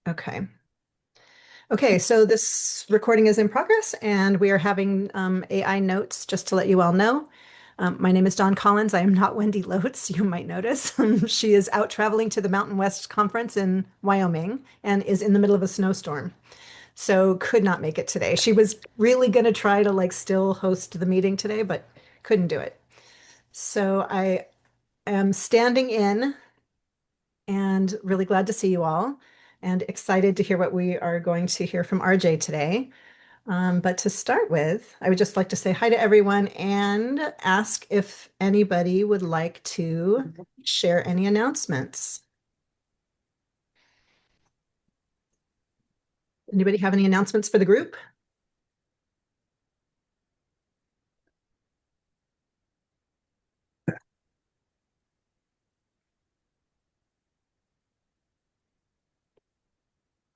Okay. Okay, so this recording is in progress and we are having AI notes just to let you all know. My name is Dawn Collins. I am not Wendy Lotes, you might notice. She is out traveling to the Mountain West Conference in Wyoming and is in the middle of a snowstorm. So could not make it today. She was really going to try to like still host the meeting today, but couldn't do it. So I am standing in and really glad to see you all and excited to hear what we are going to hear from RJ today. But to start with, I would just like to say hi to everyone and ask if anybody would like to share any announcements. Anybody have any announcements for the group?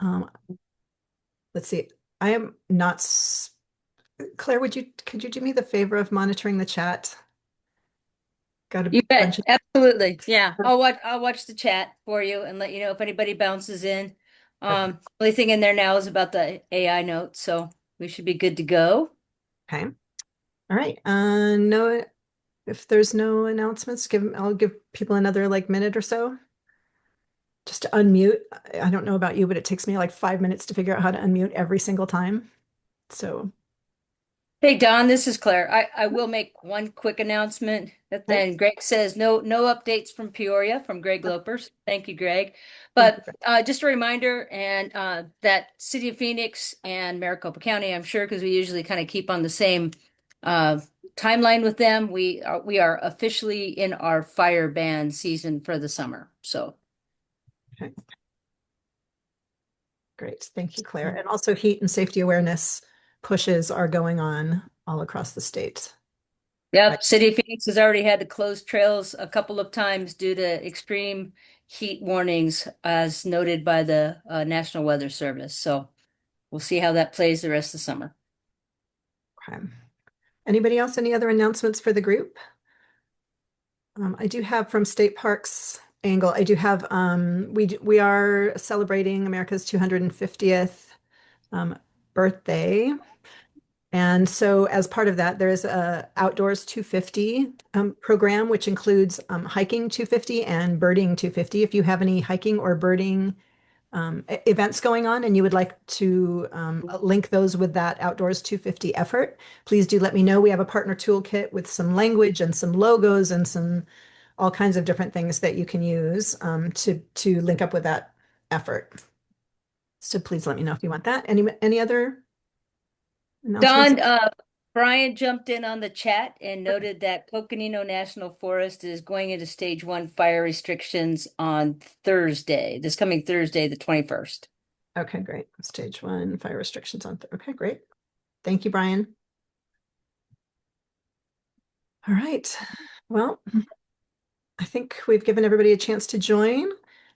Um, let's see. I am not. Claire, could you do me the favor of monitoring the chat? Got a You bet. bunch of. Absolutely. Yeah. I'll watch the chat for you and let you know if anybody bounces in. Okay. Only thing in there now is about the AI notes, so we should be good to go. Okay. All right. No, if there's no announcements, I'll give people another like minute or so just to unmute. I don't know about you, but it takes me like 5 minutes to figure out how to unmute every single time. So, Hey Don, this is Claire. I will make one quick announcement that okay. then Greg says no updates from Peoria from Greg Lopers. Thank you, Greg. Thank you. But just a reminder and that City of Phoenix and Maricopa County, I'm sure because we usually kind of keep on the same uh, timeline with them. We are officially in our fire ban season for the summer. So Okay, great. Thank you, Claire. And also heat and safety awareness pushes are going on all across the state. Right. yep, City of Phoenix has already had to close trails a couple of times due to extreme heat warnings, as noted by the National Weather Service. So we'll see how that plays the rest of the summer. Okay. Anybody else, any other announcements for the group? I do have from State Parks angle, I do have, we are celebrating America's 250th um, birthday. And so as part of that, there is a Outdoors 250 program, which includes hiking 250 and birding 250. If you have any hiking or birding events going on and you would like to link those with that Outdoors 250 effort, please do let me know. We have a partner toolkit with some language and some logos and some all kinds of different things that you can use to link up with that effort. So please let me know if you want that. Any other announcements? Don, Brian jumped in on the chat and noted that Coconino National Forest is going into stage one fire restrictions on Thursday, this coming Thursday, the 21st. Okay, great. Stage one, fire restrictions on. Okay, great. Thank you, Brian. All right. Well, I think we've given everybody a chance to join.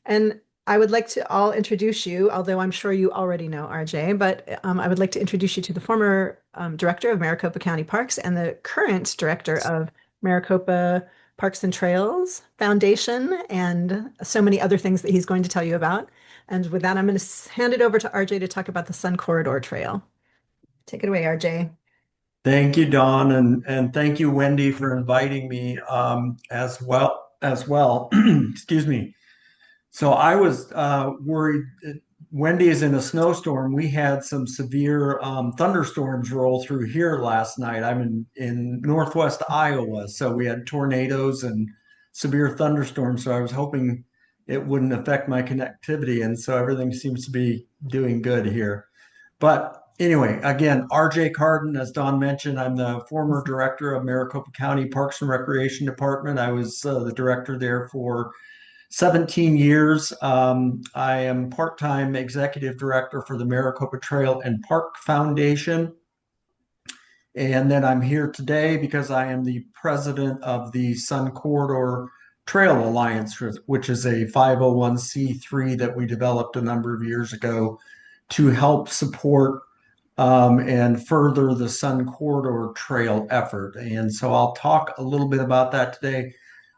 And I would like to all introduce you, although I'm sure you already know RJ, but I would like to introduce you to the former director of Maricopa County Parks and the current director of Maricopa Parks and Trails Foundation and so many other things that he's going to tell you about. And with that, I'm going to hand it over to RJ to talk about the Sun Corridor Trail. Take it away, RJ. Thank you, Dawn, and thank you, Wendy, for inviting me as well. Excuse me. So I was worried. Wendy is in a snowstorm. We had some severe thunderstorms roll through here last night. I'm in northwest Iowa, so we had tornadoes and severe thunderstorms. So I was hoping it wouldn't affect my connectivity, and so everything seems to be doing good here. But anyway, again, RJ Carden, as Don mentioned, I'm the former director of Maricopa County Parks and Recreation Department. I was the director there for 17 years. I am part-time executive director for the Maricopa Trail and Park Foundation. And then I'm here today because I am the president of the Sun Corridor Trail Alliance, which is a 501(c)(3) that we developed a number of years ago to help support and further the Sun Corridor Trail effort. And so I'll talk a little bit about that today.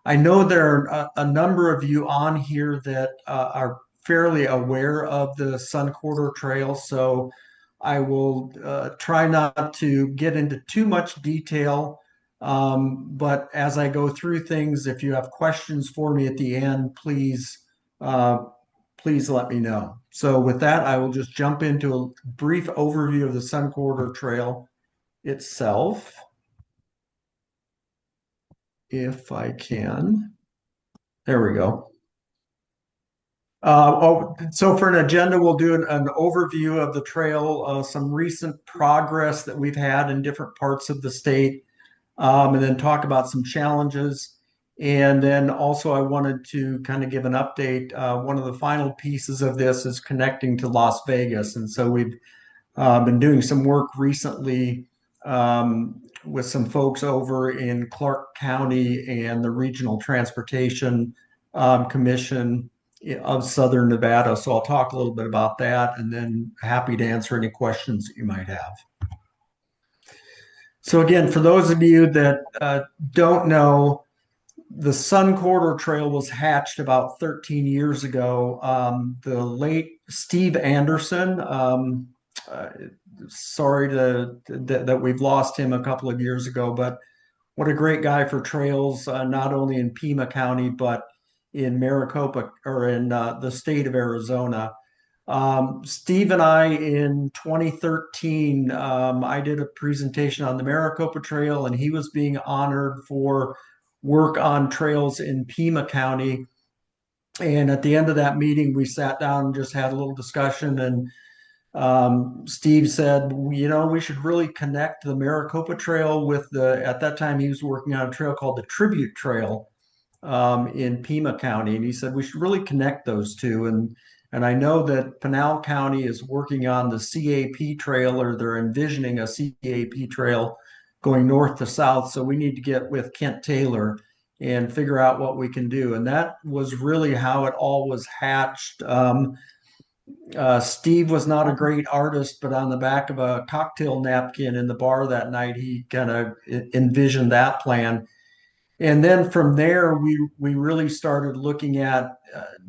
I know there are a number of you on here that are fairly aware of the Sun Quarter Trail, so I will try not to get into too much detail. But as I go through things, if you have questions for me at the end, uh, please let me know. So with that, I will just jump into a brief overview of the Sun Quarter Trail itself, if I can. There we go. So for an agenda, we'll do an overview of the trail, some recent progress that we've had in different parts of the state, and then talk about some challenges. And then also I wanted to kind of give an update. One of the final pieces of this is connecting to Las Vegas. And so we've been doing some work recently with some folks over in Clark County and the Regional Transportation Commission of Southern Nevada. So I'll talk a little bit about that and then happy to answer any questions that you might have. So again, for those of you that don't know, the Sun Corridor Trail was hatched about 13 years ago. The late Steve Anderson, uh, sorry that we've lost him a couple of years ago, but what a great guy for trails, not only in Pima County, but in Maricopa or in the state of Arizona. Steve and I in 2013, I did a presentation on the Maricopa Trail, and he was being honored for work on trails in Pima County. And at the end of that meeting, we sat down and just had a little discussion. And Steve said, we should really connect the Maricopa Trail with at that time, he was working on a trail called the Tribute Trail in Pima County. And he said, we should really connect those two. And I know that Pinal County is working on the CAP trail, or they're envisioning a CAP trail going north to south. So we need to get with Kent Taylor and figure out what we can do. And that was really how it all was hatched. Steve was not a great artist, but on the back of a cocktail napkin in the bar that night, he kind of envisioned that plan. And then from there, we really started looking at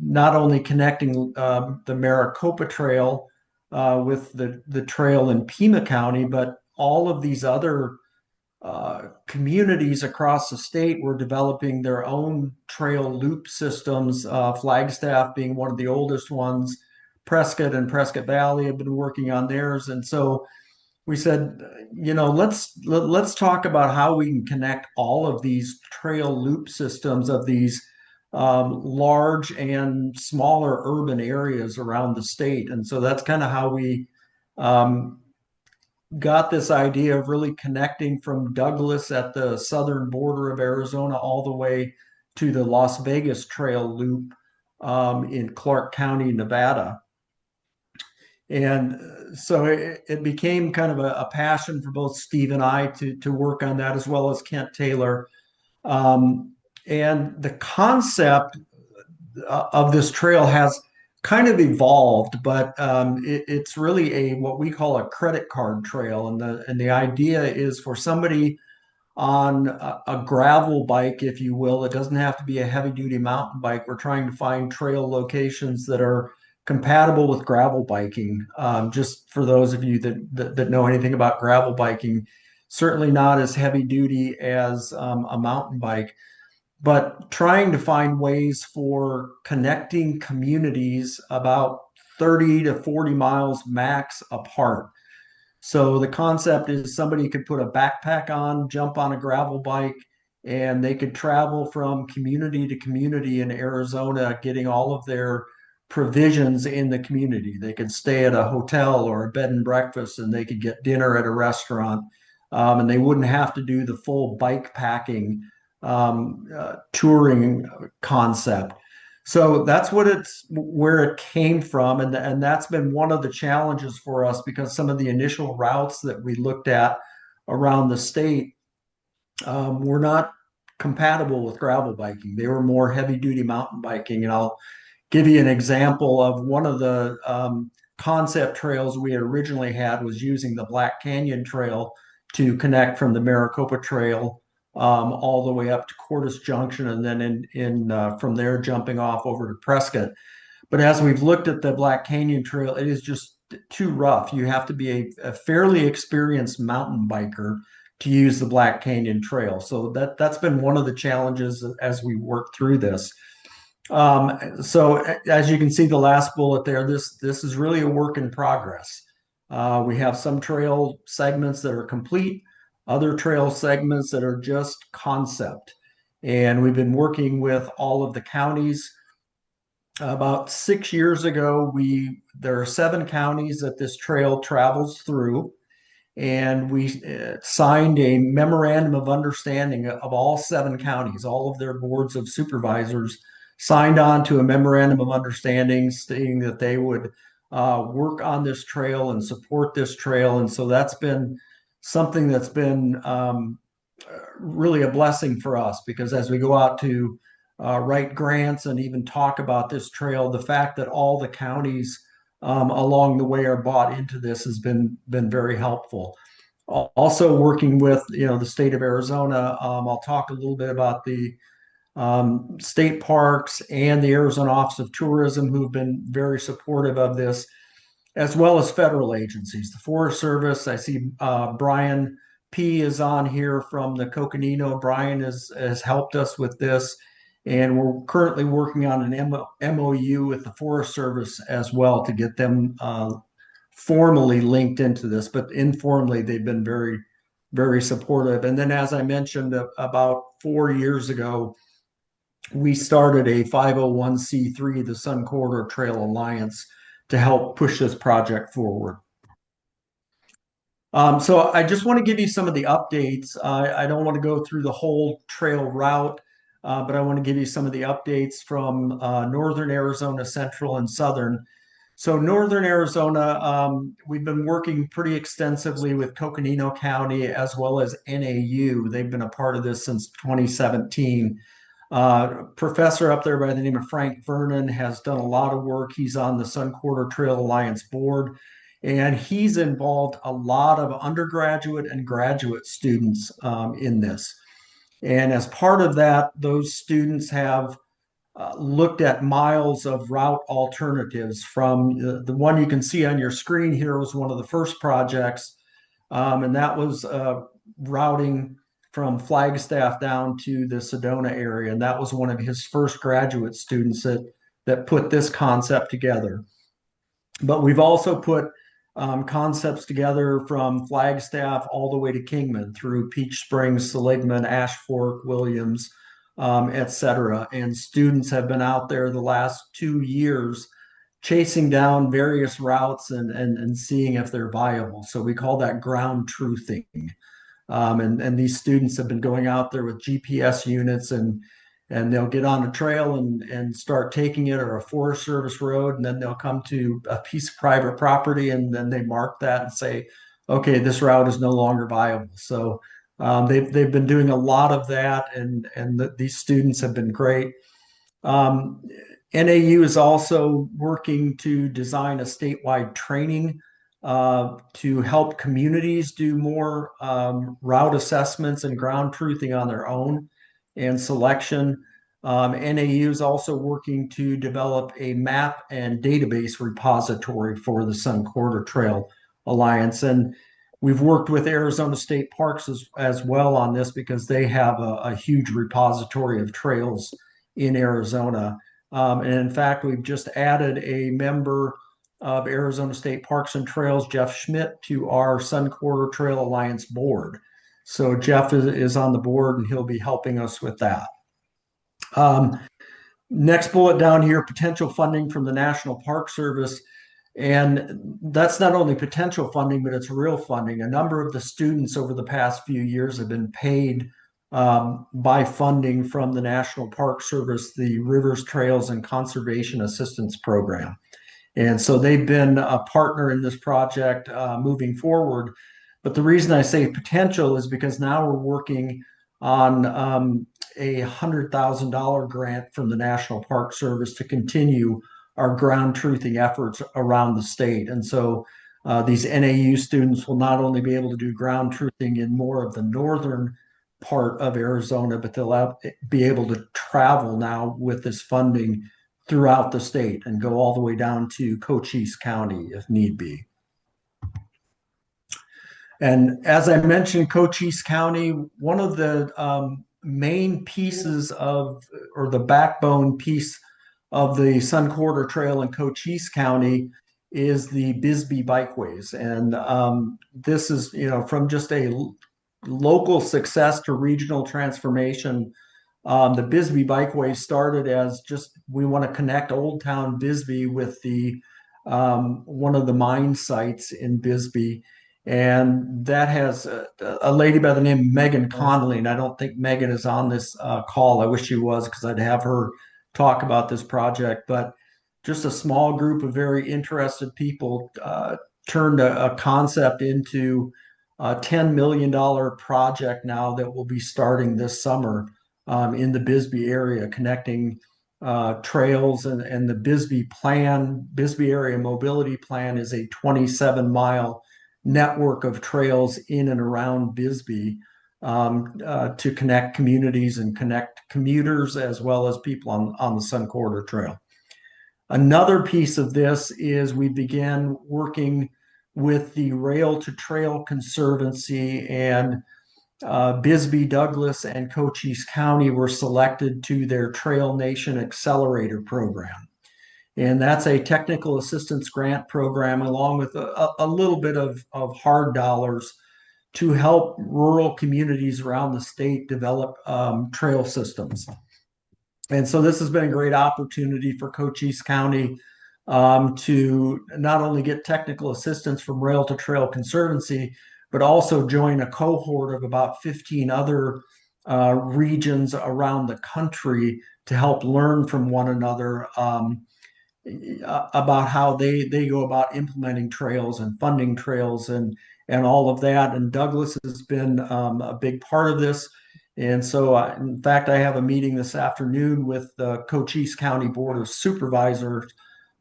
not only connecting the Maricopa Trail with the trail in Pima County, but all of these other communities across the state were developing their own trail loop systems. Flagstaff being one of the oldest ones. Prescott and Prescott Valley have been working on theirs, and so we said, let's talk about how we can connect all of these trail loop systems of these large and smaller urban areas around the state. And so that's kind of how we um, got this idea of really connecting from Douglas at the southern border of Arizona all the way to the Las Vegas Trail Loop in Clark County, Nevada. And so it became kind of a passion for both Steve and I to work on that, as well as Kent Taylor. And the concept of this trail has kind of evolved, but it's really what we call a credit card trail. And the idea is for somebody on a gravel bike, if you will. It doesn't have to be a heavy duty mountain bike. We're trying to find trail locations that are compatible with gravel biking. Just for those of you that know anything about gravel biking, certainly not as heavy duty as a mountain bike, but trying to find ways for connecting communities about 30 to 40 miles max apart. So the concept is somebody could put a backpack on, jump on a gravel bike, and they could travel from community to community in Arizona, getting all of their provisions in the community. They could stay at a hotel or a bed and breakfast, and they could get dinner at a restaurant. And they wouldn't have to do the full bike packing touring concept. So that's where it came from, and that's been one of the challenges for us, because some of the initial routes that we looked at around the state were not compatible with gravel biking. They were more heavy duty mountain biking, and I'll give you an example of one of the concept trails we had originally had was using the Black Canyon Trail to connect from the Maricopa Trail all the way up to Cordis Junction, and then from there jumping off over to Prescott. But as we've looked at the Black Canyon Trail, it is just too rough. You have to be a fairly experienced mountain biker to use the Black Canyon Trail. So that's been one of the challenges as we work through this. So as you can see, the last bullet there, this is really a work in progress. We have some trail segments that are complete, other trail segments that are just concept. And we've been working with all of the counties. About 6 years ago, there are 7 counties that this trail travels through, and we signed a memorandum of understanding of all 7 counties. All of their boards of supervisors signed on to a memorandum of understanding stating that they would work on this trail and support this trail. And so that's been something that's been really a blessing for us, because as we go out to write grants and even talk about this trail, the fact that all the counties along the way are bought into this has been very helpful. Also working with the state of Arizona, I'll talk a little bit about the state parks and the Arizona Office of Tourism, who've been very supportive of this, as well as federal agencies. The Forest Service, I see Brian P. is on here from the Coconino. Brian has helped us with this, and we're currently working on an MOU with the Forest Service as well to get them formally linked into this, but informally they've been very, very supportive. And then, as I mentioned, about 4 years ago, we started a 501c3, the Sun Corridor Trail Alliance, to help push this project forward. So I just want to give you some of the updates. I don't want to go through the whole trail route, but I want to give you some of the updates from northern Arizona, central, and southern. So northern Arizona, we've been working pretty extensively with Coconino County as well as NAU. They've been a part of this since 2017. Professor up there by the name of Frank Vernon has done a lot of work. He's on the Sun Corridor Trail Alliance board, and he's involved a lot of undergraduate and graduate students in this. And as part of that, those students have looked at miles of route alternatives. From the one you can see on your screen here was one of the first projects, and that was routing from Flagstaff down to the Sedona area, and that was one of his first graduate students that put this concept together. But we've also put concepts together from Flagstaff all the way to Kingman through Peach Springs, Seligman, Ash Fork, Williams, etc. And students have been out there the last 2 years chasing down various routes and seeing if they're viable. So we call that ground truthing. And these students have been going out there with GPS units, and they'll get on a trail and start taking it, or a Forest Service road, and then they'll come to a piece of private property, and then they mark that and say, okay, this route is no longer viable. So they've been doing a lot of that, and these students have been great. NAU is also working to design a statewide training to help communities do more route assessments and ground truthing on their own and selection. NAU is also working to develop a map and database repository for the Sun Corridor Trail Alliance. And we've worked with Arizona State Parks as well on this, because they have a huge repository of trails in Arizona. And in fact, we've just added a member of Arizona State Parks and Trails, Jeff Schmidt, to our Sun Corridor Trail Alliance board. So Jeff is on the board, and he'll be helping us with that. Next bullet down here, potential funding from the National Park Service. And that's not only potential funding, but it's real funding. A number of the students over the past few years have been paid by funding from the National Park Service, the Rivers, Trails, and Conservation Assistance Program. And so they've been a partner in this project moving forward. But the reason I say potential is because now we're working on a $100,000 grant from the National Park Service to continue our ground truthing efforts around the state. And so these NAU students will not only be able to do ground truthing in more of the northern part of Arizona, but they'll be able to travel now with this funding throughout the state and go all the way down to Cochise County if need be. And as I mentioned, Cochise County, one of the main pieces of, or the backbone piece of the Sun Corridor Trail in Cochise County is the Bisbee Bikeways. And this is, from just a local success to regional transformation. The Bisbee Bikeway started as just, we want to connect Old Town Bisbee with the one of the mine sites in Bisbee. And that has a lady by the name of Megan Connolly, and I don't think Megan is on this call. I wish she was, because I'd have her talk about this project. But just a small group of very interested people turned a concept into a $10 million project now that will be starting this summer in the Bisbee area, connecting trails, and the Bisbee area mobility plan is a 27-mile network of trails in and around Bisbee to connect communities and connect commuters as well as people on the Sun Corridor Trail. Another piece of this is we began working with the Rail to Trail Conservancy, and Bisbee, Douglas, and Cochise County were selected to their Trail Nation Accelerator program. And that's a technical assistance grant program, along with a little bit of hard dollars to help rural communities around the state develop trail systems. And so this has been a great opportunity for Cochise County to not only get technical assistance from Rail to Trail Conservancy, but also join a cohort of about 15 other regions around the country to help learn from one another about how they go about implementing trails and funding trails and all of that. And Douglas has been a big part of this. And so, in fact, I have a meeting this afternoon with the Cochise County Board of Supervisors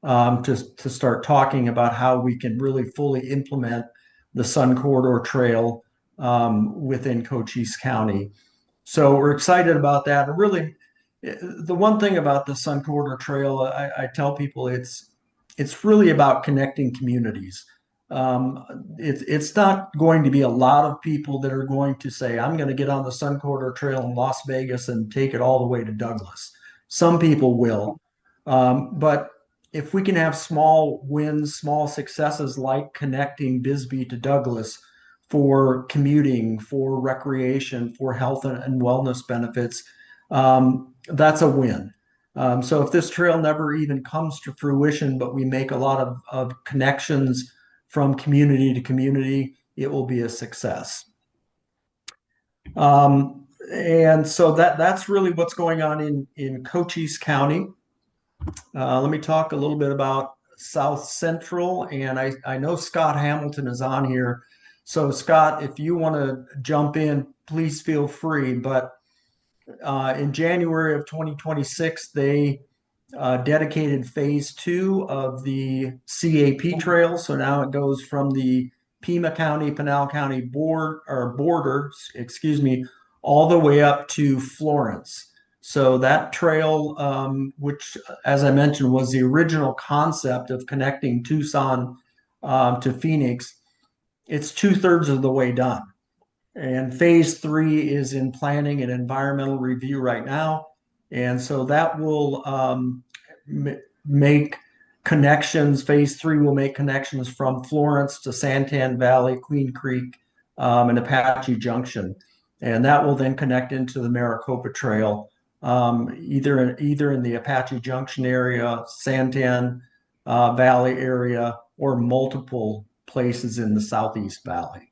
to start talking about how we can really fully implement the Sun Corridor Trail within Cochise County. So we're excited about that. And really, the one thing about the Sun Corridor Trail, I tell people it's really about connecting communities. It's not going to be a lot of people that are going to say, I'm going to get on the Sun Corridor Trail in Las Vegas and take it all the way to Douglas. Some people will. But if we can have small wins, small successes like connecting Bisbee to Douglas for commuting, for recreation, for health and wellness benefits, that's a win. So if this trail never even comes to fruition, but we make a lot of connections from community to community, it will be a success. And so that's really what's going on in Cochise County. Let me talk a little bit about South Central, and I know Scott Hamilton is on here. So Scott, if you want to jump in, please feel free. But in January of 2026, they dedicated phase 2 of the CAP trail. So now it goes from the Pima County, Pinal County border, all the way up to Florence. So that trail, which, as I mentioned, was the original concept of connecting Tucson to Phoenix, it's 2/3 of the way done. And phase 3 is in planning and environmental review right now. And so that will make connections. Phase 3 will make connections from Florence to Santan Valley, Queen Creek, and Apache Junction. And that will then connect into the Maricopa Trail, either in the Apache Junction area, Santan Valley area, or multiple places in the Southeast Valley.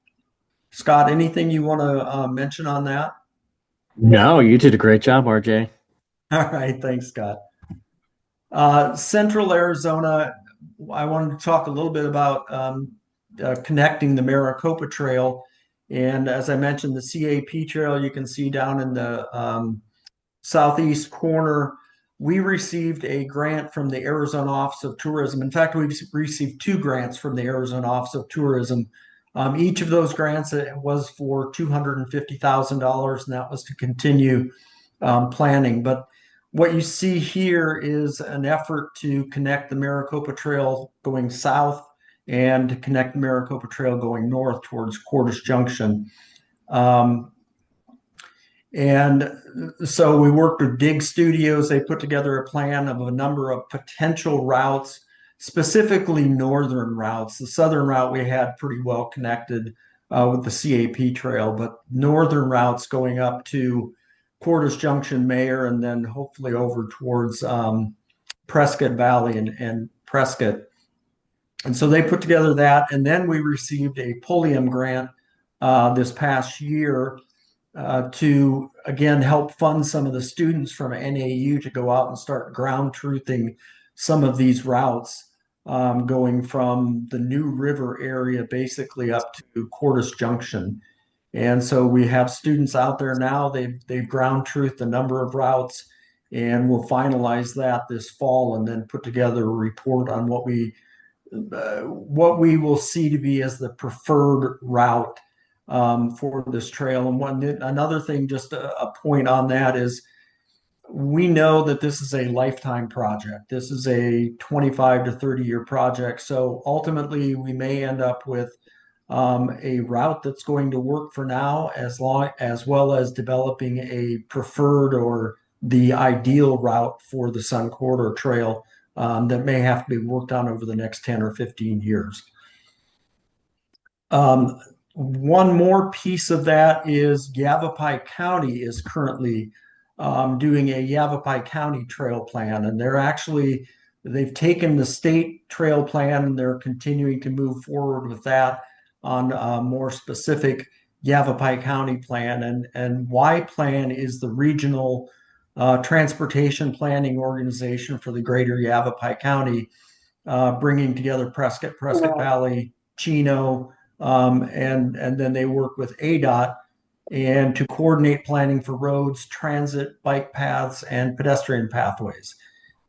Scott, anything you want to mention on that? No, you did a great job, RJ. All right, thanks, Scott. Central Arizona, I wanted to talk a little bit about connecting the Maricopa Trail. And as I mentioned, the CAP Trail, you can see down in the southeast corner, we received a grant from the Arizona Office of Tourism. In fact, we've received 2 grants from the Arizona Office of Tourism. Each of those grants was for $250,000, and that was to continue planning. But what you see here is an effort to connect the Maricopa Trail going south and to connect the Maricopa Trail going north towards Cordes Junction. Um, and so we worked with Dig Studios. They put together a plan of a number of potential routes, specifically northern routes. The southern route we had pretty well connected with the CAP trail, but northern routes going up to Cordes Junction, Mayor, and then hopefully over towards Prescott Valley and Prescott. And so they put together that, and then we received a Pulliam grant this past year to again help fund some of the students from NAU to go out and start ground truthing some of these routes, going from the New River area basically up to Cordes Junction. And so we have students out there now. They've ground truthed a number of routes, and we'll finalize that this fall and then put together a report on what we will see to be as the preferred route for this trail. And another thing, just a point on that is we know that this is a lifetime project. This is a 25 to 30-year project. So ultimately, we may end up with a route that's going to work for now, as well as developing a preferred or the ideal route for the Sun Corridor Trail that may have to be worked on over the next 10 or 15 years. One more piece of that is Yavapai County is currently doing a Yavapai County trail plan, and they've taken the state trail plan and they're continuing to move forward with that on a more specific Yavapai County plan. And Y Plan is the regional transportation planning organization for the greater Yavapai County, bringing together Prescott Valley, Chino, and then they work with ADOT and to coordinate planning for roads, transit, bike paths, and pedestrian pathways.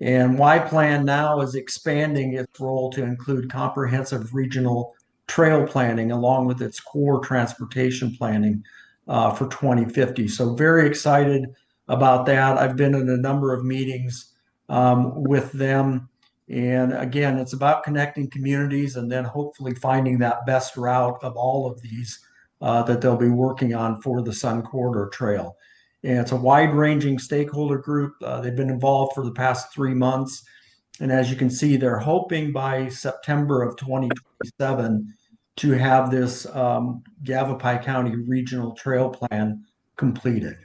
And Y Plan now is expanding its role to include comprehensive regional trail planning along with its core transportation planning for 2050. So very excited about that. I've been in a number of meetings with them. And again, it's about connecting communities and then hopefully finding that best route of all of these that they'll be working on for the Sun Corridor Trail. And it's a wide-ranging stakeholder group. They've been involved for the past 3 months. And as you can see, they're hoping by September of 2027 to have this Yavapai County Regional Trail Plan completed.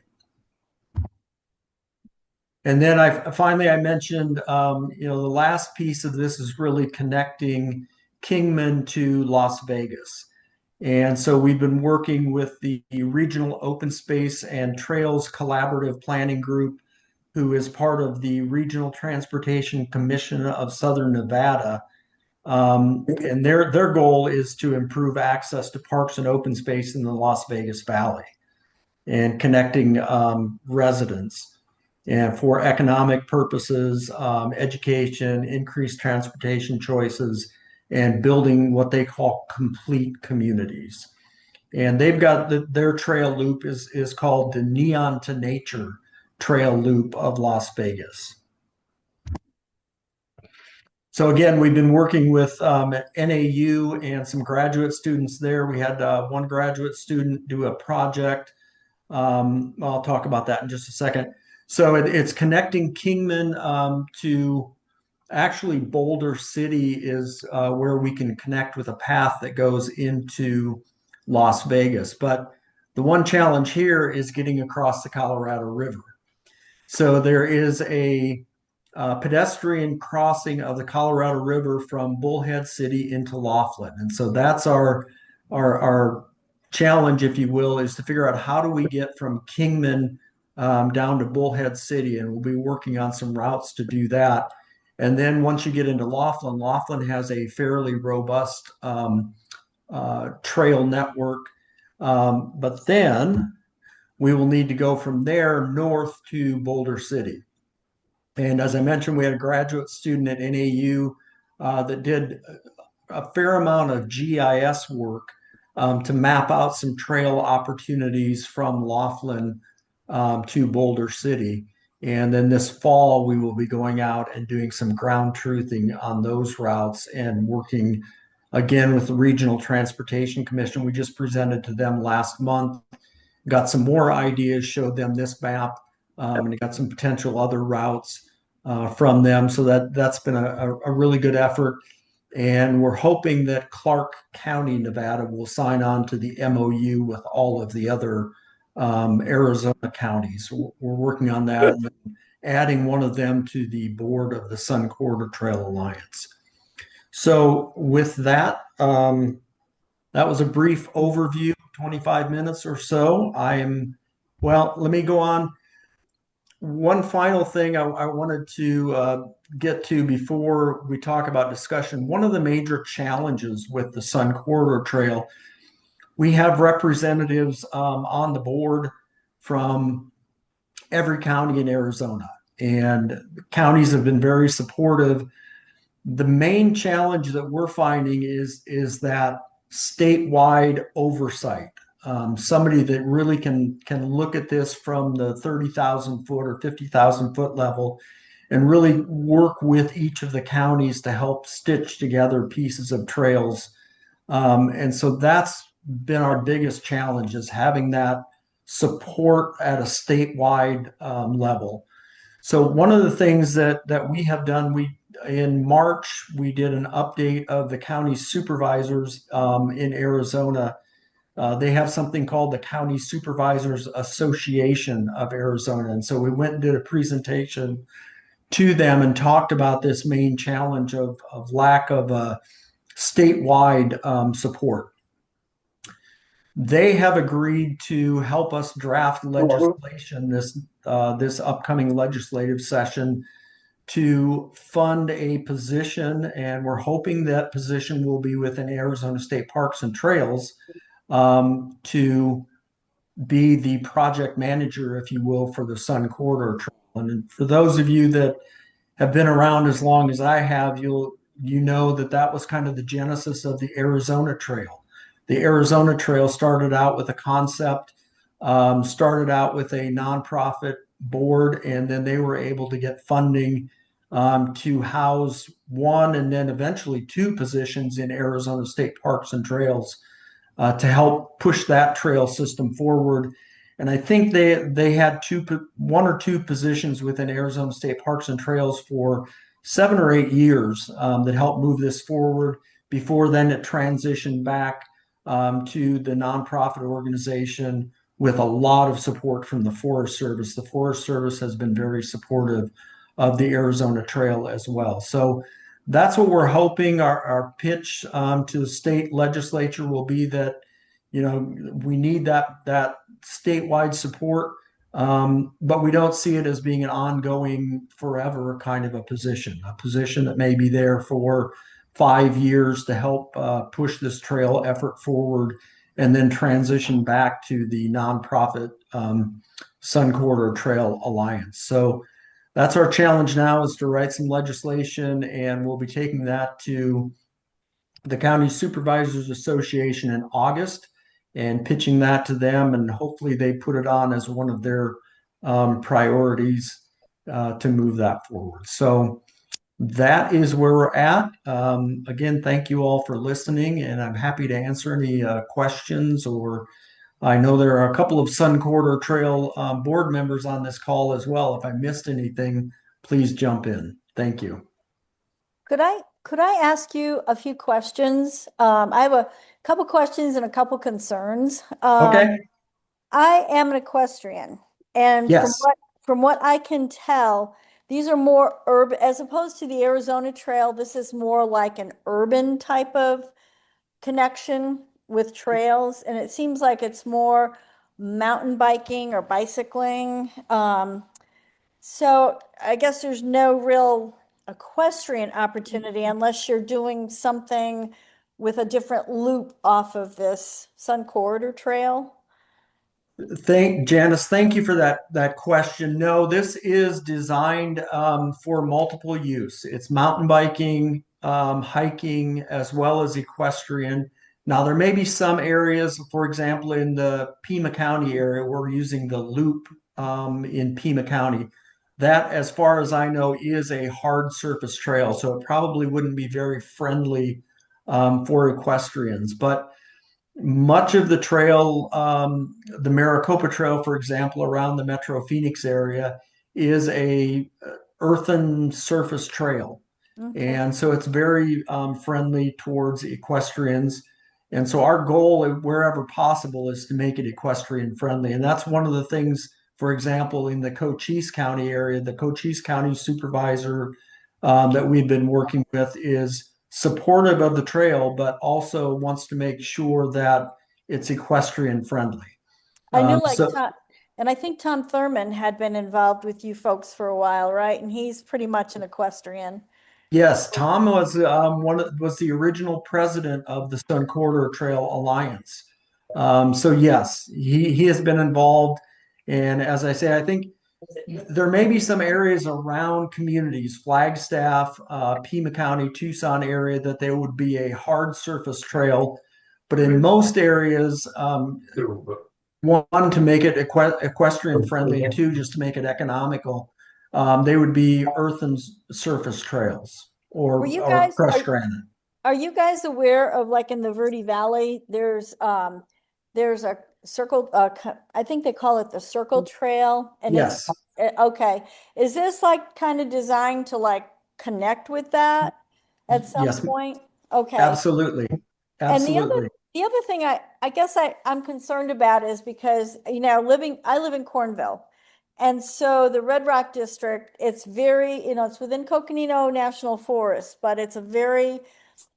And then I mentioned, the last piece of this is really connecting Kingman to Las Vegas. And so we've been working with the Regional Open Space and Trails Collaborative Planning Group, who is part of the Regional Transportation Commission of Southern Nevada. And their goal is to improve access to parks and open space in the Las Vegas Valley and connecting residents. And for economic purposes, education, increased transportation choices, and building what they call complete communities. And they've got their trail loop is called the Neon to Nature Trail Loop of Las Vegas. So again, we've been working with NAU and some graduate students there. We had one graduate student do a project. I'll talk about that in just a second. So it's connecting Kingman to actually Boulder City is where we can connect with a path that goes into Las Vegas. But the one challenge here is getting across the Colorado River. So there is a pedestrian crossing of the Colorado River from Bullhead City into Laughlin. And so that's our challenge, if you will, is to figure out how do we get from Kingman down to Bullhead City, and we'll be working on some routes to do that. And then once you get into Laughlin, Laughlin has a fairly robust trail network. But then we will need to go from there north to Boulder City. And as I mentioned, we had a graduate student at NAU that did a fair amount of GIS work to map out some trail opportunities from Laughlin to Boulder City. And then this fall, we will be going out and doing some ground truthing on those routes and working again with the Regional Transportation Commission. We just presented to them last month, got some more ideas, showed them this map, and got some potential other routes from them. So that's been a really good effort. And we're hoping that Clark County, Nevada will sign on to the MOU with all of the other Arizona counties. We're working on that, and adding one of them to the board of the Sun Corridor Trail Alliance. So with that, that was a brief overview, 25 minutes or so. Well, let me go on. One final thing I wanted to get to before we talk about discussion. One of the major challenges with the Sun Corridor Trail, we have representatives on the board from every county in Arizona, and counties have been very supportive. The main challenge that we're finding is that statewide oversight. Somebody that really can look at this from the 30,000 foot or 50,000 foot level and really work with each of the counties to help stitch together pieces of trails. And so that's been our biggest challenge, is having that support at a statewide level. So one of the things that we have done, in March we did an update of the county supervisors in Arizona. They have something called the County Supervisors Association of Arizona, and so we went and did a presentation to them and talked about this main challenge of lack of statewide support. They have agreed to help us draft legislation this upcoming legislative session to fund a position, and we're hoping that position will be within Arizona State Parks and Trails, to be the project manager, if you will, for the Sun Corridor Trail. And for those of you that have been around as long as I have, you know that was kind of the genesis of the Arizona Trail. The Arizona Trail started out with a concept, started out with a nonprofit board, and then they were able to get funding to house one and then eventually two positions in Arizona State Parks and Trails to help push that trail system forward. And I think they had one or two positions within Arizona State Parks and Trails for 7 or 8 years that helped move this forward. Before then, it transitioned back to the nonprofit organization with a lot of support from the Forest Service. The Forest Service has been very supportive of the Arizona Trail as well. So that's what we're hoping. Our pitch to the state legislature will be that, we need that statewide support, but we don't see it as being an ongoing forever kind of a position that may be there for 5 years to help push this trail effort forward and then transition back to the nonprofit Sun Corridor Trail Alliance. So that's our challenge now, is to write some legislation, and we'll be taking that to the County Supervisors Association in August and pitching that to them, and hopefully they put it on as one of their priorities to move that forward. So that is where we're at. Again, thank you all for listening, and I'm happy to answer any questions, or I know there are a couple of Sun Corridor Trail board members on this call as well. If I missed anything, please jump in. Thank you. Could I ask you a few questions? I have a couple questions and a couple concerns. Okay. I am an equestrian, and Yes. from what I can tell, these are more urban, as opposed to the Arizona Trail. This is more like an urban type of connection with trails, and it seems like it's more mountain biking or bicycling. So I guess there's no real equestrian opportunity unless you're doing something with a different loop off of this Sun Corridor Trail. Janice, thank you for that question. No, this is designed for multiple use. It's mountain biking, hiking, as well as equestrian. Now, there may be some areas, for example, in the Pima County area, we're using the loop in Pima County. that, as far as I know, is a hard surface trail, so it probably wouldn't be very friendly for equestrians. But much of the trail, the Maricopa Trail, for example, around the Metro Phoenix area, is a earthen surface trail. Okay. And so it's very friendly towards equestrians. And so our goal, wherever possible, is to make it equestrian friendly. And that's one of the things, for example, in the Cochise County area, the Cochise County supervisor that we've been working with is supportive of the trail, but also wants to make sure that it's equestrian friendly. I knew like So Tom, and I think Tom Thurman had been involved with you folks for a while, right? And he's pretty much an equestrian. yes, Tom was was the original president of the Sun Corridor Trail Alliance. So yes, he has been involved, and as I say, I think there may be some areas around communities, Flagstaff, Pima County, Tucson area, that there would be a hard surface trail, but in most areas, one to make it equestrian friendly, and two just to make it economical, they would be earthen surface trails Were you or guys crushed granite. are you guys aware of like in the Verde Valley, there's a circle I think they call it the Circle Trail and it's Yes, okay. Is this like kind of designed to like connect with that at some yes, point? Okay. absolutely, And absolutely. the other thing I guess I'm concerned about is because, I live in Cornville. And so the Red Rock District, it's very, it's within Coconino National Forest, but it's a very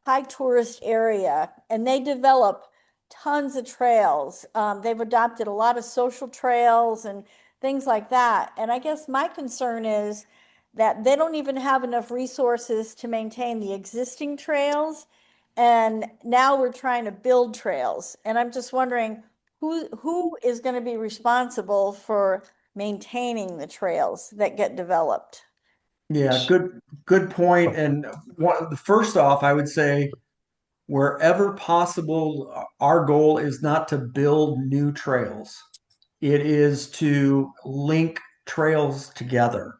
high tourist area and they develop tons of trails. They've adopted a lot of social trails and things like that. And I guess my concern is that they don't even have enough resources to maintain the existing trails. And now we're trying to build trails. And I'm just wondering who is going to be responsible for maintaining the trails that get developed? Yeah, good point. And first off, I would say wherever possible, our goal is not to build new trails. It is to link trails together.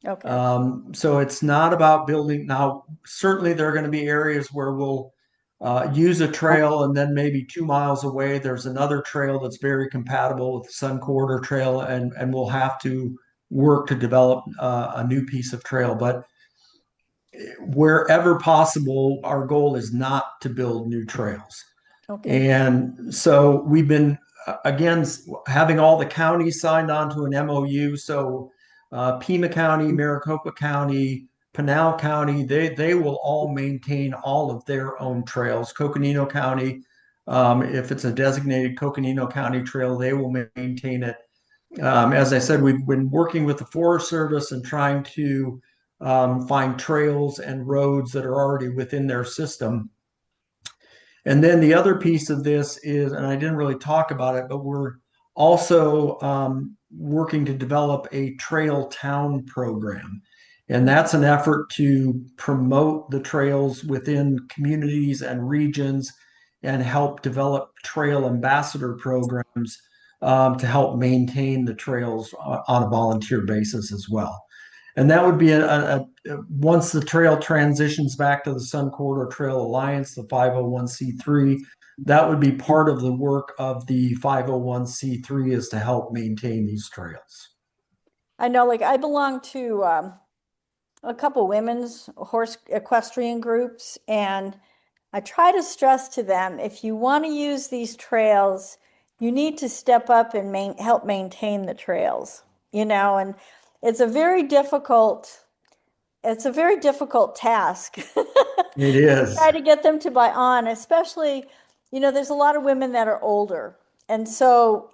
Okay. So it's not about building. Now, certainly there are going to be areas where we'll use a trail and then maybe 2 miles away, there's another trail that's very compatible with the Sun Corridor Trail, and we'll have to work to develop a new piece of trail. But wherever possible, our goal is not to build new trails. Okay. And so we've been, again, having all the counties signed on to an MOU. So Pima County, Maricopa County, Pinal County, they will all maintain all of their own trails. Coconino County, if it's a designated Coconino County trail, they will maintain it. As I said, we've been working with the Forest Service and trying to find trails and roads that are already within their system. And then the other piece of this is, and I didn't really talk about it, but we're also working to develop a trail town program. And that's an effort to promote the trails within communities and regions and help develop trail ambassador programs to help maintain the trails on a volunteer basis as well. And that would be once the trail transitions back to the Sun Corridor Trail Alliance, the 501c3, that would be part of the work of the 501c3 is to help maintain these trails. I know, like I belong to a couple women's horse equestrian groups, and I try to stress to them if you want to use these trails, you need to step up and help maintain the trails, and it's a very difficult task. It is. Try to get them to buy on, especially, there's a lot of women that are older. And so,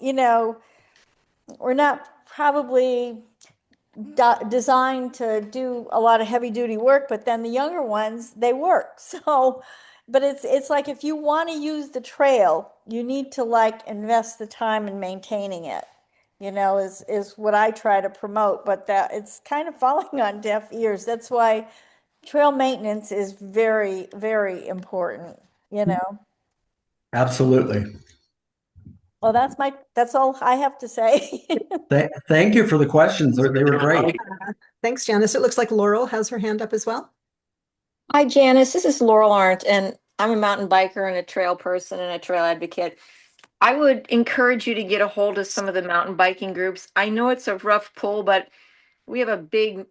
we're not probably designed to do a lot of heavy duty work, but then the younger ones, they work. So, but it's like if you want to use the trail, you need to like invest the time in maintaining it, is what I try to promote, but that it's kind of falling on deaf ears. That's why trail maintenance is very, very important, Absolutely. Well, that's all I have to say. Thank you for the questions. They were great. Thanks, Janice. It looks like Laurel has her hand up as well. Hi, Janice. This is Laurel Arndt, and I'm a mountain biker and a trail person and a trail advocate. I would encourage you to get a hold of some of the mountain biking groups. I know it's a rough pull, but we have a big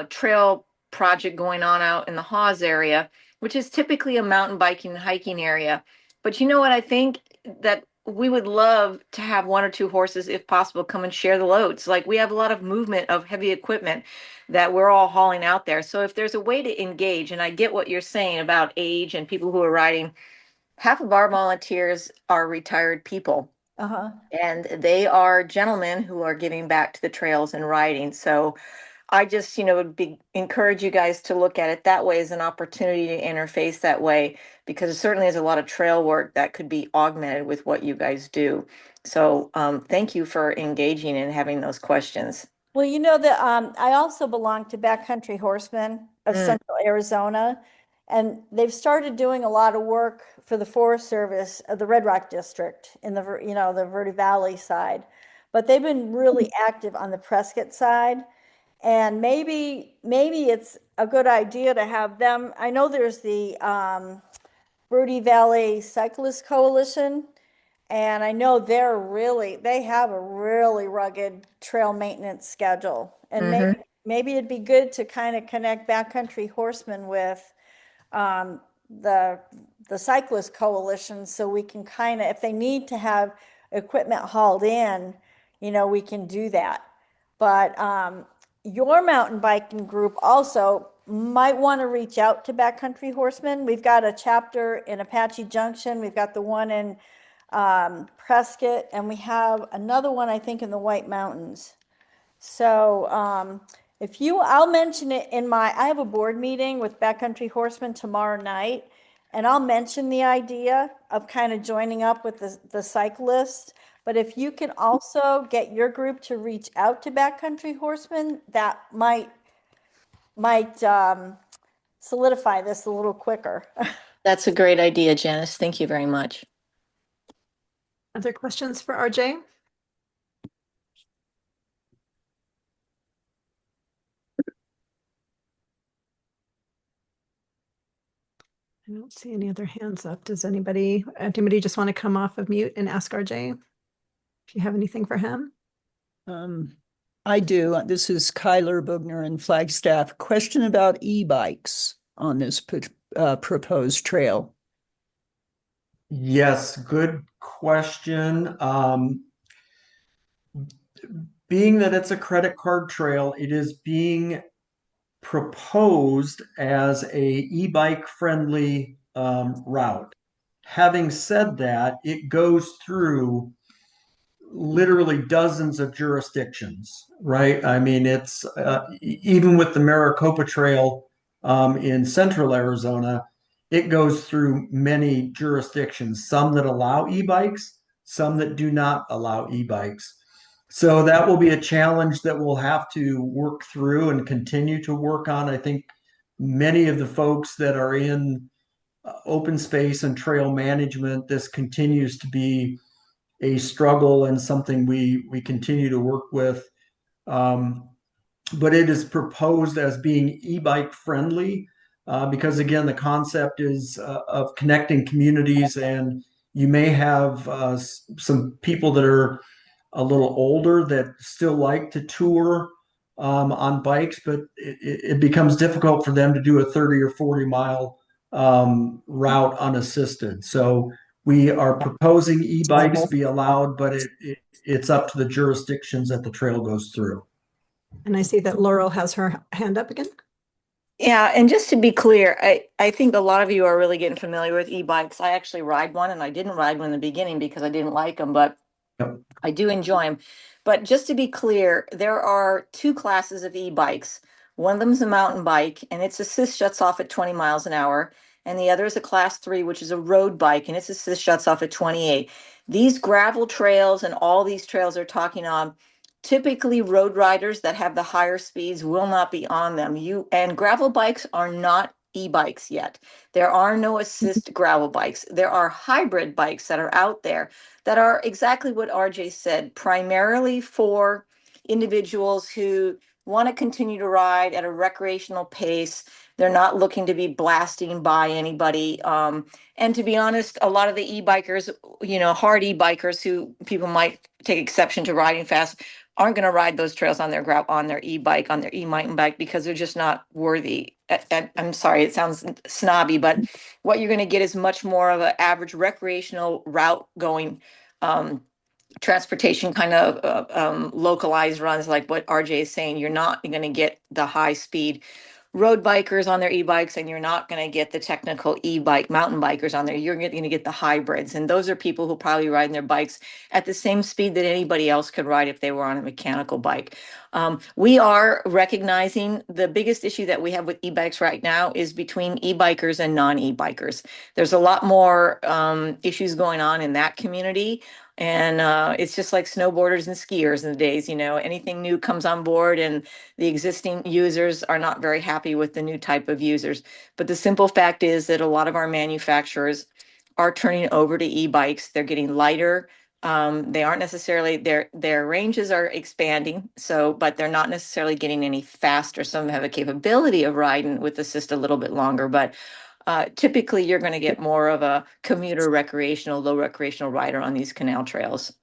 trail project going on out in the Hawes area, which is typically a mountain biking and hiking area. But you know what? I think that we would love to have one or two horses, if possible, come and share the loads. Like we have a lot of movement of heavy equipment that we're all hauling out there. So if there's a way to engage, and I get what you're saying about age and people who are riding, half of our volunteers are retired people. Uh-huh. And they are gentlemen who are giving back to the trails and riding. So I just, would encourage you guys to look at it that way as an opportunity to interface that way, because it certainly is a lot of trail work that could be augmented with what you guys do. So thank you for engaging and having those questions. Well, you know that I also belong to Backcountry Horsemen of Central Arizona, and they've started doing a lot of work for the Forest Service of the Red Rock District in the Verde Valley side. But they've been really active on the Prescott side. And maybe it's a good idea to have them. I know there's the Verde Valley Cyclist Coalition, and I know they have a really rugged trail maintenance schedule. And maybe it'd be good to kind of connect Backcountry Horsemen with um, the cyclist coalition, so we can kind of, if they need to have equipment hauled in, we can do that. But your mountain biking group also might want to reach out to Backcountry Horsemen. We've got a chapter in Apache Junction. We've got the one in Prescott, and we have another one, I think, in the White Mountains. So I'll mention it I have a board meeting with Backcountry Horsemen tomorrow night, and I'll mention the idea of kind of joining up with the cyclists. But if you can also get your group to reach out to Backcountry Horsemen, that might solidify this a little quicker. That's a great idea, Janice. Thank you very much. Other questions for RJ? I don't see any other hands up. Does anybody just want to come off of mute and ask RJ if you have anything for him? I do. This is Kyler Bugner in Flagstaff. Question about e-bikes on this proposed trail. Yes, good question. Being that it's a credit card trail, it is being proposed as a e-bike friendly route. Having said that, it goes through literally dozens of jurisdictions, right? I mean, it's even with the Maricopa Trail in central Arizona, it goes through many jurisdictions, some that allow e-bikes, some that do not allow e-bikes. So that will be a challenge that we'll have to work through and continue to work on. I think many of the folks that are in open space and trail management, this continues to be a struggle and something we continue to work with. But it is proposed as being e-bike friendly because again, the concept is of connecting communities, and you may have some people that are a little older that still like to tour on bikes, but it becomes difficult for them to do a 30 or 40 mile route unassisted. So we are proposing e-bikes be allowed, but it's up to the jurisdictions that the trail goes through. And I see that Laurel has her hand up again. Yeah, and just to be clear, I think a lot of you are really getting familiar with e-bikes. I actually ride one, and I didn't ride one in the beginning because I didn't like them, but Yep. I do enjoy them. But just to be clear, there are two classes of e-bikes. One of them is a mountain bike, and its assist shuts off at 20 miles an hour. And the other is a class 3, which is a road bike, and its assist shuts off at 28. These gravel trails and all these trails they're talking on, typically road riders that have the higher speeds will not be on them. And gravel bikes are not e-bikes yet. There are no assist gravel bikes. There are hybrid bikes that are out there that are exactly what RJ said, primarily for individuals who want to continue to ride at a recreational pace. They're not looking to be blasting by anybody. And to be honest, a lot of the e-bikers, hard e-bikers who people might take exception to riding fast, aren't going to ride those trails on their e-bike, on their e-mountain bike, because they're just not worthy. I'm sorry, it sounds snobby, but what you're going to get is much more of an average recreational route going transportation kind of localized runs like what RJ is saying. You're not going to get the high speed road bikers on their e-bikes, and you're not going to get the technical e-bike mountain bikers on there. You're going to get the hybrids, and those are people who probably ride their bikes at the same speed that anybody else could ride if they were on a mechanical bike. We are recognizing the biggest issue that we have with e-bikes right now is between e-bikers and non-e-bikers. There's a lot more issues going on in that community. And it's just like snowboarders and skiers in the days, anything new comes on board and the existing users are not very happy with the new type of users. But the simple fact is that a lot of our manufacturers are turning over to e-bikes. They're getting lighter. They aren't necessarily, their ranges are expanding, but they're not necessarily getting any faster. Some have a capability of riding with assist a little bit longer, but typically you're going to get more of a commuter recreational, low recreational rider on these canal trails.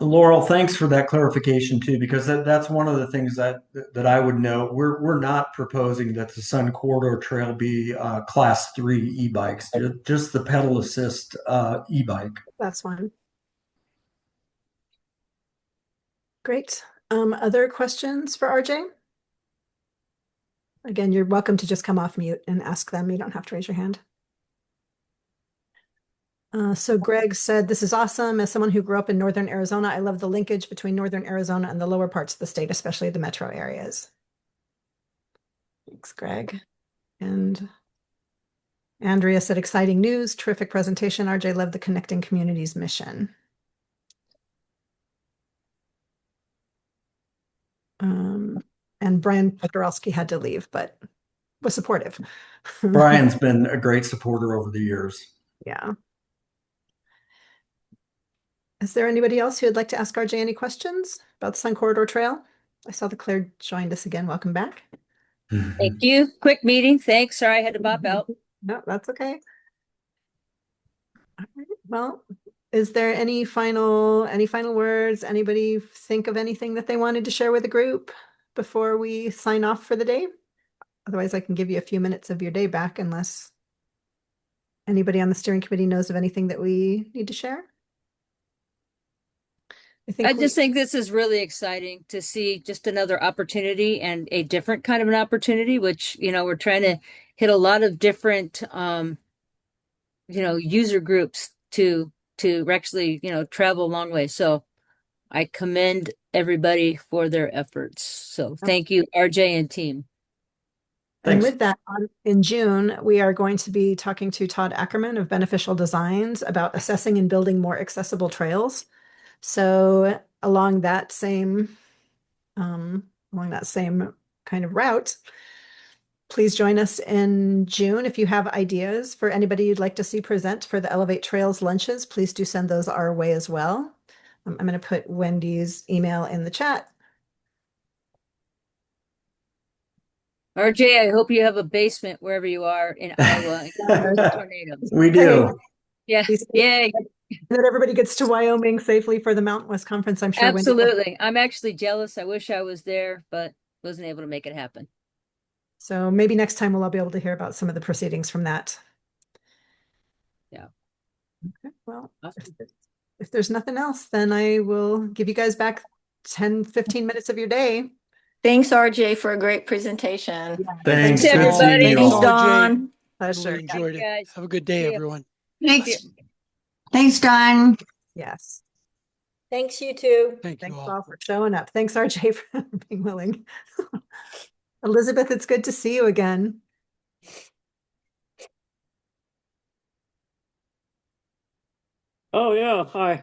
Laurel, thanks for that clarification too, because that's one of the things that I would note. We're not proposing that the Sun Corridor Trail be class 3 e-bikes, just the pedal assist e-bike. That's fine. Great. Other questions for RJ? Again, you're welcome to just come off mute and ask them. You don't have to raise your hand. So Greg said, this is awesome. As someone who grew up in Northern Arizona, I love the linkage between Northern Arizona and the lower parts of the state, especially the metro areas. Thanks, Greg. And Andrea said, exciting news, terrific presentation. RJ loved the Connecting Communities mission. And Brian Petrowski had to leave, but was supportive. Brian's been a great supporter over the years. Yeah. Is there anybody else who would like to ask RJ any questions about the Sun Corridor Trail? I saw that Claire joined us again. Welcome back. Thank you. Quick meeting. Thanks. Sorry I had to pop out. No, that's okay. All right. Well, is there any final words? Anybody think of anything that they wanted to share with the group before we sign off for the day? Otherwise, I can give you a few minutes of your day back unless anybody on the steering committee knows of anything that we need to share. I just think this is really exciting to see just another opportunity and a different kind of an opportunity, which, we're trying to hit a lot of different, user groups to actually, travel a long way. So I commend everybody for their efforts. So thank you, RJ and team. And with that, in June, we are going to be talking to Todd Ackerman of Beneficial Designs about assessing and building more accessible trails. So along that same kind of route, please join us in June. If you have ideas for anybody you'd like to see present for the Elevate Trails lunches, please do send those our way as well. I'm going to put Wendy's email in the chat. RJ, I hope you have a basement wherever you are in Iowa. Tornadoes. We do. Yeah. Yay. That everybody gets to Wyoming safely for the Mountain West Conference. I'm sure. Absolutely. I'm actually jealous. I wish I was there, but wasn't able to make it happen. So maybe next time we'll all be able to hear about some of the proceedings from that. Yeah. Okay. Well, if there's nothing else, then I will give you guys back 10, 15 minutes of your day. Thanks, RJ, for a great presentation. Yeah. Thanks, everybody. Thanks, Dawn. Really enjoyed it. Guys. Have a good day, everyone. Thanks. Thanks, Dawn. Yes. Thanks, you too. Thanks all for showing up. Thanks, RJ, for being willing. Elizabeth, it's good to see you again. Oh, yeah. Hi.